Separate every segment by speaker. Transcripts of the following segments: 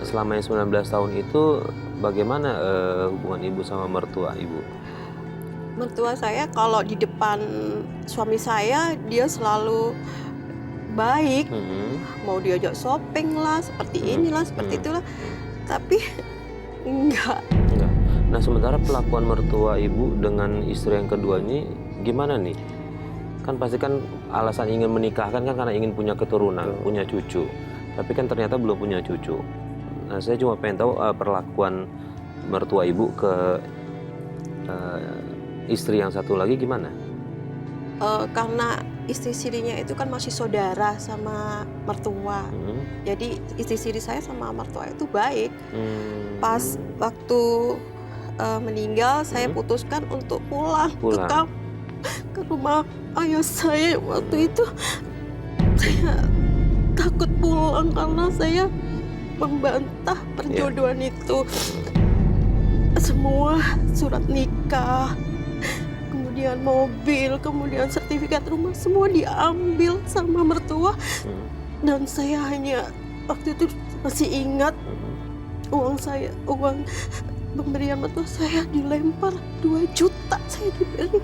Speaker 1: selama yang 19 tahun itu bagaimana hubungan ibu sama mertua ibu?
Speaker 2: Mertua saya kalau di depan suami saya dia selalu baik, mau diajak shopping lah, seperti inilah, seperti itulah. Tapi enggak.
Speaker 1: Nah, sementara pelakuan mertua ibu dengan istri yang kedua ini gimana nih? Kan pasti kan alasan ingin menikahkan kan karena ingin punya keturunan, punya cucu. Tapi kan ternyata belum punya cucu. Nah, saya cuma pengen tahu perlakuan mertua ibu ke istri yang satu lagi gimana?
Speaker 2: Karena istri-istrinya itu kan masih saudara sama mertua. Jadi istri-istri saya sama mertua itu baik. Pas waktu meninggal, saya putuskan untuk pulang. Ke rumah ayah saya. Waktu itu saya takut pulang karena saya membantah perjodohan itu. Semua surat nikah, kemudian mobil, kemudian sertifikat rumah, semua diambil sama mertua. Dan saya hanya waktu itu masih ingat uang pemberian mertua saya dilempar 2 juta saya diberi.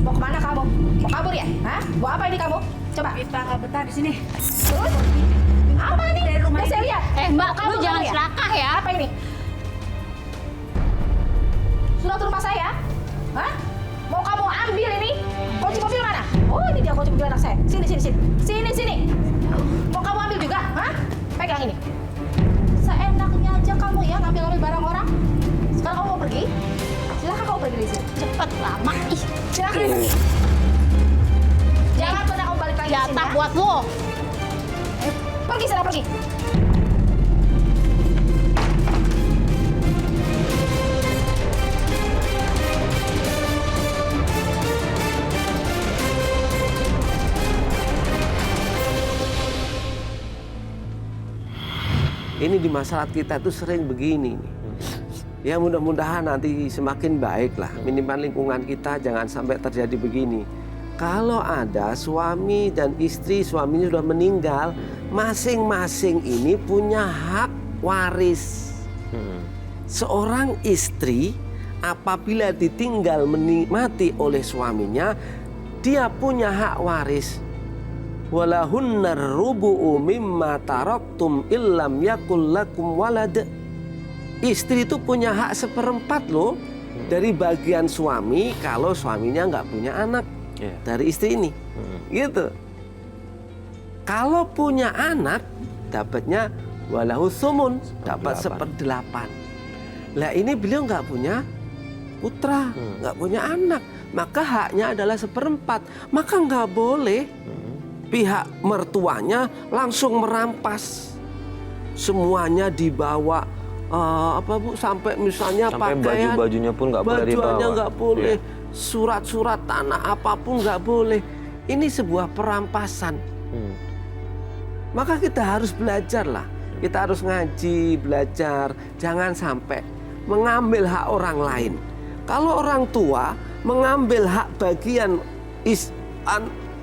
Speaker 3: Mau kemana kamu? Mau kabur ya? Hah? Mau apa ini kamu? Coba.
Speaker 4: Kita nggak betah di sini.
Speaker 3: Terus? Apa ini?
Speaker 4: Dari rumah
Speaker 3: Saya
Speaker 4: ini.
Speaker 3: lihat.
Speaker 4: Mbak, kamu
Speaker 3: Kabur
Speaker 4: jangan
Speaker 3: ya?
Speaker 4: serakah ya.
Speaker 3: Apa ini? Surat rumah saya? Hah? Mau kamu ambil ini? Kunci mobil mana? Oh, ini dia kunci mobil anak saya. Sini. Mau kamu ambil juga? Hah? Pegang ini. Seenaknya aja kamu ya ngambil barang orang. Sekarang kamu mau pergi? Silahkan kamu pergi dari sini.
Speaker 4: Cepet lama. Ih,
Speaker 3: Silahkan. Jangan pernah kamu balik lagi ke sini
Speaker 4: jatah
Speaker 3: ya.
Speaker 4: buat lo.
Speaker 3: Pergi sana, pergi.
Speaker 5: Ini di masyarakat kita tuh sering begini nih. Ya mudah-mudahan nanti semakin baik lah. Minimal lingkungan kita jangan sampai terjadi begini. Kalau ada suami dan istri, suaminya sudah meninggal, masing-masing ini punya hak waris. Seorang istri apabila ditinggal mati oleh suaminya, dia punya hak waris. Walahunnar rubu'u mimma taraktum illam yakul lakum walad. Istri itu punya hak 1/4 loh dari bagian suami kalau suaminya nggak punya anak dari istri ini, gitu. Kalau punya anak dapatnya walahu sumun, dapat 1/8. Lah ini beliau nggak punya putra, nggak punya anak, maka haknya adalah 1/4. Maka nggak boleh pihak mertuanya langsung merampas semuanya, dibawa sampai misalnya
Speaker 1: Sampai
Speaker 5: pakaian,
Speaker 1: baju-bajunya pun nggak boleh dibawa.
Speaker 5: bajuannya nggak boleh, surat-surat tanah apapun nggak boleh. Ini sebuah perampasan. Maka kita harus belajar lah, kita harus ngaji, belajar, jangan sampai mengambil hak orang lain. Kalau orang tua mengambil hak bagian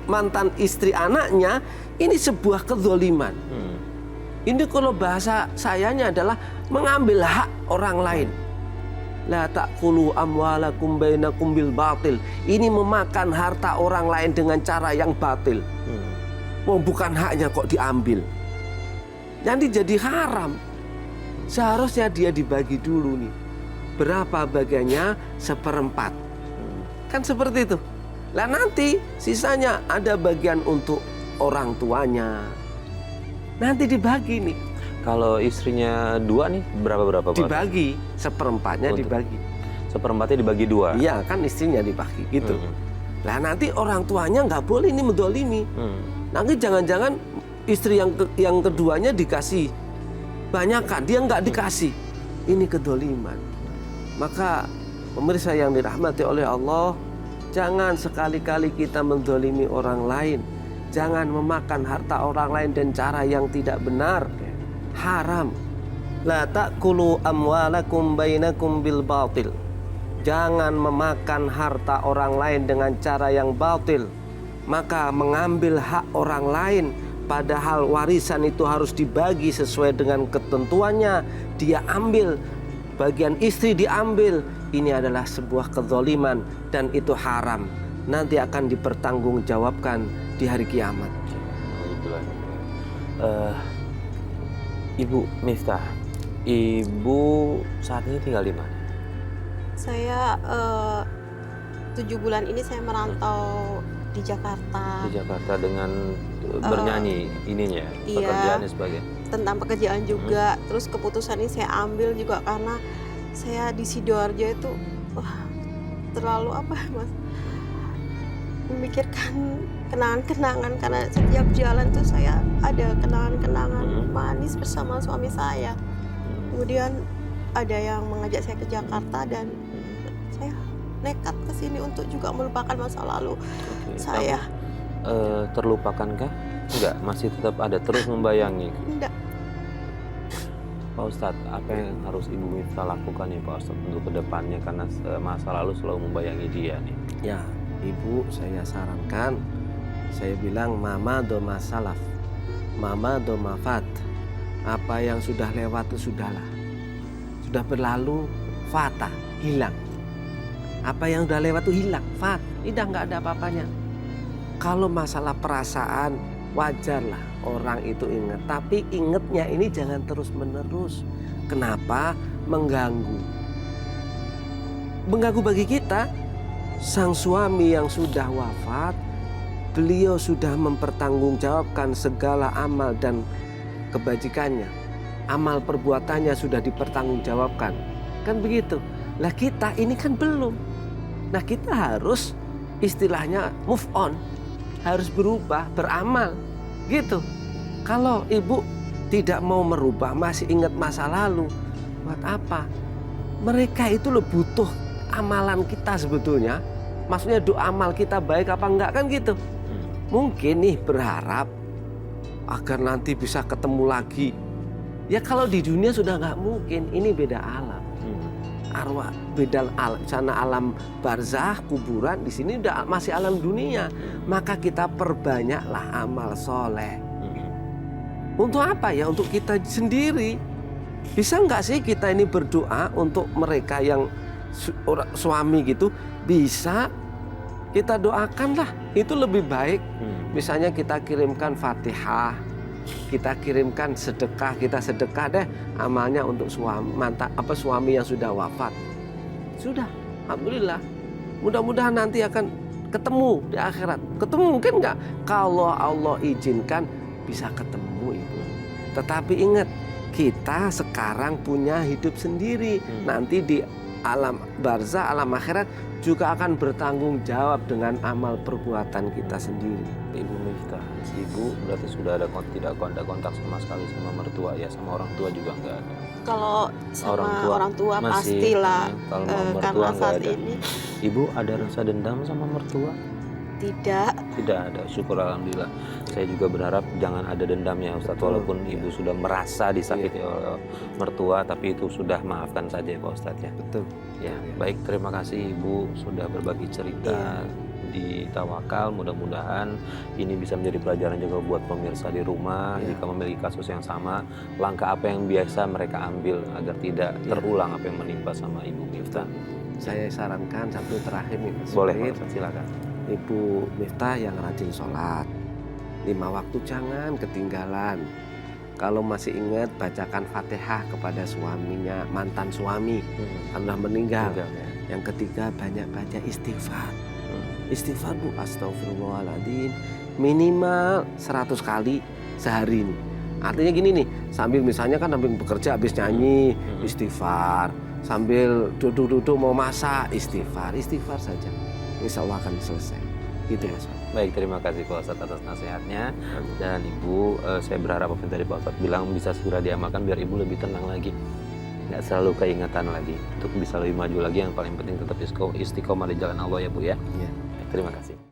Speaker 5: mantan istri anaknya, ini sebuah kezoliman. Ini kalau bahasa sayanya adalah mengambil hak orang lain. La ta'kulu amwalakum bainakum bil batil. Ini memakan harta orang lain dengan cara yang batil. Bukan haknya kok diambil. Nanti jadi haram. Seharusnya dia dibagi dulu nih. Berapa bagiannya? 1/4. Kan seperti itu. Lah nanti sisanya ada bagian untuk orang tuanya. Nanti dibagi nih.
Speaker 1: Kalau istrinya 2 nih berapa Pak?
Speaker 5: Dibagi 1/4-nya dibagi.
Speaker 1: 1/4-nya dibagi 2.
Speaker 5: Iya kan istrinya dibagi gitu. Lah nanti orang tuanya nggak boleh ini mendolimi. Nanti jangan-jangan istri yang keduanya dikasih banyakan, dia nggak dikasih. Ini kedoliman. Maka pemirsa yang dirahmati oleh Allah, jangan sekali-kali kita mendolimi orang lain. Jangan memakan harta orang lain dengan cara yang tidak benar. Haram. La ta'kulu amwalakum bainakum bil batil. Jangan memakan harta orang lain dengan cara yang batil. Maka mengambil hak orang lain, padahal warisan itu harus dibagi sesuai dengan ketentuannya, dia ambil, bagian istri diambil. Ini adalah sebuah kezaliman dan itu haram. Nanti akan dipertanggungjawabkan di hari kiamat.
Speaker 1: Ibu Miftah, Ibu saat ini tinggal di mana?
Speaker 2: Saya 7 bulan ini saya merantau di Jakarta.
Speaker 1: Di Jakarta dengan bernyanyi ininya,
Speaker 2: iya.
Speaker 1: pekerjaannya sebagai
Speaker 2: Tentang pekerjaan juga. Terus keputusan ini saya ambil juga karena saya di Sidoarjo itu terlalu Mas, memikirkan kenangan-kenangan, karena setiap jalan tuh saya ada kenangan-kenangan manis bersama suami saya. Kemudian ada yang mengajak saya ke Jakarta dan saya nekat ke sini untuk juga melupakan masa lalu saya.
Speaker 1: Terlupakankah? Enggak, masih tetap ada, terus membayangi.
Speaker 2: Enggak.
Speaker 1: Pak Ustadz, apa yang harus Ibu Miftah lakukan ya Pak Ustadz untuk kedepannya, karena masa lalu selalu membayangi dia nih?
Speaker 5: Ya, Ibu, saya sarankan, saya bilang mama do masalaf, mama do mafat. Apa yang sudah lewat itu sudahlah, sudah berlalu, fata, hilang. Apa yang sudah lewat itu hilang, fat, tidak nggak ada apa-apanya. Kalau masalah perasaan, wajarlah orang itu ingat, tapi ingatnya ini jangan terus-menerus. Kenapa? Mengganggu bagi kita. Sang suami yang sudah wafat, beliau sudah mempertanggungjawabkan segala amal dan kebajikannya. Amal perbuatannya sudah dipertanggungjawabkan. Kan begitu. Lah kita ini kan belum. Nah kita harus istilahnya move on. Harus berubah, beramal. Gitu. Kalau ibu tidak mau merubah, masih ingat masa lalu, buat apa? Mereka itu butuh amalan kita sebetulnya. Maksudnya doa amal kita baik apa enggak, kan gitu. Mungkin nih berharap agar nanti bisa ketemu lagi. Ya kalau di dunia sudah nggak mungkin, ini beda alam. Arwah beda alam, sana alam barzah, kuburan, di sini udah masih alam dunia. Maka kita perbanyaklah amal soleh. Untuk apa ya? Untuk kita sendiri. Bisa nggak sih kita ini berdoa untuk mereka yang suami gitu? Bisa. Kita doakanlah, itu lebih baik. Misalnya kita kirimkan Fatihah, kita kirimkan sedekah, kita sedekah deh amalnya untuk suami yang sudah wafat. Sudah, alhamdulillah. Mudah-mudahan nanti akan ketemu di akhirat. Ketemu mungkin nggak? Kalau Allah izinkan bisa ketemu ibu. Tetapi ingat, kita sekarang punya hidup sendiri. Nanti di alam barzah, alam akhirat juga akan bertanggung jawab dengan amal perbuatan kita sendiri.
Speaker 1: Ibu Miftah, Ibu berarti sudah tidak ada kontak sama sekali sama mertua ya, sama orang tua juga nggak ada?
Speaker 2: Kalau sama orang tua
Speaker 1: masih,
Speaker 2: pastilah,
Speaker 1: kalau mertua
Speaker 2: karena
Speaker 1: nggak
Speaker 2: saat
Speaker 1: ada.
Speaker 2: ini
Speaker 1: Ibu ada rasa dendam sama mertua?
Speaker 2: tidak.
Speaker 1: ada, syukur alhamdulillah. Saya juga berharap jangan ada dendam ya Ustadz, walaupun Ibu sudah merasa disakiti oleh mertua, tapi itu sudah, maafkan saja ya Pak Ustadz ya.
Speaker 5: Betul.
Speaker 1: Ya, baik, terima kasih Ibu sudah berbagi cerita di Tawakal. Mudah-mudahan ini bisa menjadi pelajaran juga buat pemirsa di rumah. Jika memiliki kasus yang sama, langkah apa yang biasa mereka ambil agar tidak terulang apa yang menimpa sama Ibu Miftah.
Speaker 5: Saya sarankan satu terakhir nih Mas.
Speaker 1: Boleh Pak Ustadz, silakan.
Speaker 5: Ibu Miftah yang rajin sholat, 5 waktu jangan ketinggalan. Kalau masih ingat, bacakan Fatihah kepada suaminya, mantan suami kan udah meninggal. Yang ketiga, banyak baca istighfar. Istighfar Bu, astagfirullahaladzim, minimal 100 kali sehari nih. Artinya gini nih, sambil misalnya kan sambil bekerja habis nyanyi istighfar, sambil duduk-duduk mau masak istighfar saja. Insya Allah akan selesai. Gitu Mas.
Speaker 1: Baik, terima kasih Pak Ustadz atas nasihatnya. Dan Ibu, saya berharap apa yang tadi Pak Ustadz bilang bisa segera diamalkan biar Ibu lebih tenang lagi. Nggak selalu keingatan lagi. Untuk bisa lebih maju lagi, yang paling penting tetap istiqomah di jalan Allah ya Bu ya.
Speaker 5: Iya.
Speaker 1: Terima kasih.